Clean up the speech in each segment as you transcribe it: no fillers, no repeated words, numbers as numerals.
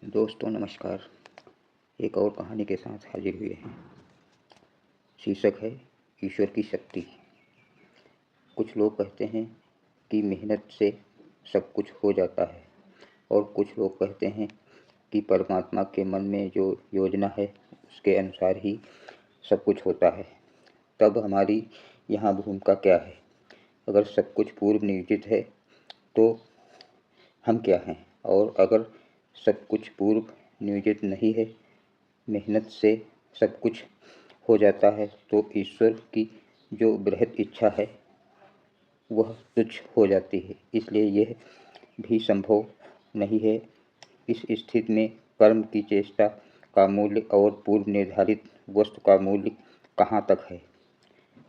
दोस्तों नमस्कार। एक और कहानी के साथ हाजिर हुए हैं। शीर्षक है ईश्वर की शक्ति। कुछ लोग कहते हैं कि मेहनत से सब कुछ हो जाता है और कुछ लोग कहते हैं कि परमात्मा के मन में जो योजना है उसके अनुसार ही सब कुछ होता है। तब हमारी यहाँ भूमिका क्या है? अगर सब कुछ पूर्व नियोजित है तो हम क्या हैं? और अगर सब कुछ पूर्व नियोजित नहीं है, मेहनत से सब कुछ हो जाता है, तो ईश्वर की जो बृहत इच्छा है वह तुच्छ हो जाती है। इसलिए यह भी संभव नहीं है। इस स्थिति में कर्म की चेष्टा का मूल्य और पूर्व निर्धारित वस्तु का मूल्य कहाँ तक है?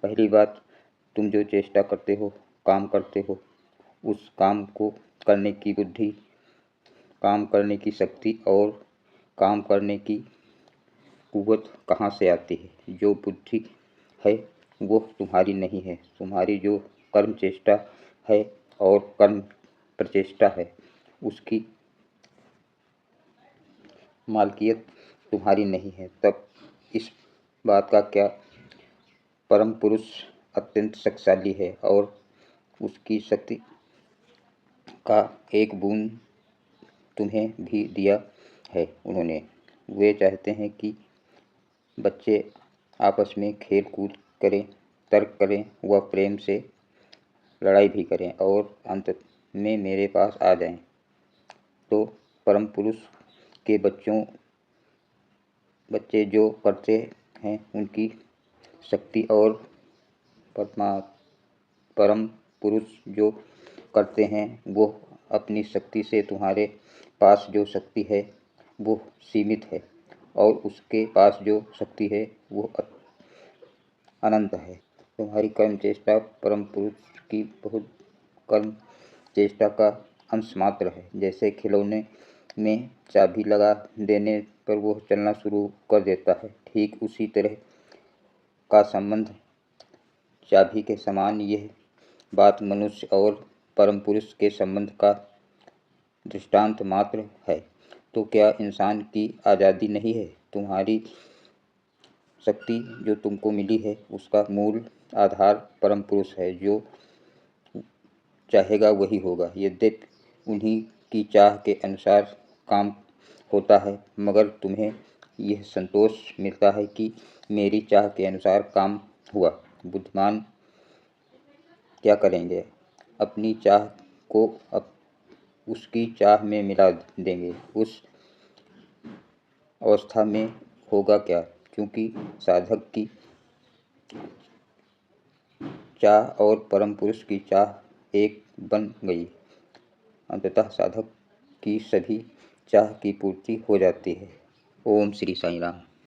पहली बात, तुम जो चेष्टा करते हो, काम करते हो, उस काम को करने की बुद्धि, काम करने की शक्ति और काम करने की कुव्वत कहाँ से आती है? जो बुद्धि है वो तुम्हारी नहीं है। तुम्हारी जो कर्म चेष्टा है और कर्म प्रचेष्टा है उसकी मालकियत तुम्हारी नहीं है। तब इस बात का क्या? परम पुरुष अत्यंत शक्तिशाली है और उसकी शक्ति का एक बूंद तुम्हें भी दिया है उन्होंने। वे चाहते हैं कि बच्चे आपस में खेल कूद करें, तर्क करें व प्रेम से लड़ाई भी करें और अंत में मेरे पास आ जाएं। तो परम पुरुष के बच्चे जो करते हैं उनकी शक्ति और परम पुरुष जो करते हैं वो अपनी शक्ति से तुम्हारे पास जो शक्ति है वो सीमित है और उसके पास जो शक्ति है वो अनंत है। तुम्हारी कर्म चेष्टा परम पुरुष की बहुत कर्म चेष्टा का अंश मात्र है। जैसे खिलौने में चाबी लगा देने पर वो चलना शुरू कर देता है, ठीक उसी तरह का संबंध चाबी के समान यह बात मनुष्य और परम पुरुष के संबंध का दृष्टांत मात्र है। तो क्या इंसान की आज़ादी नहीं है? तुम्हारी शक्ति जो तुमको मिली है उसका मूल आधार परम पुरुष है। जो चाहेगा वही होगा। यद्यपि उन्हीं की चाह के अनुसार काम होता है, मगर तुम्हें यह संतोष मिलता है कि मेरी चाह के अनुसार काम हुआ। बुद्धिमान क्या करेंगे? अपनी चाह को उसकी चाह में मिला देंगे। उस अवस्था में होगा क्या? क्योंकि साधक की चाह और परम पुरुष की चाह एक बन गई, अंततः साधक की सभी चाह की पूर्ति हो जाती है। ओम श्री साईं राम।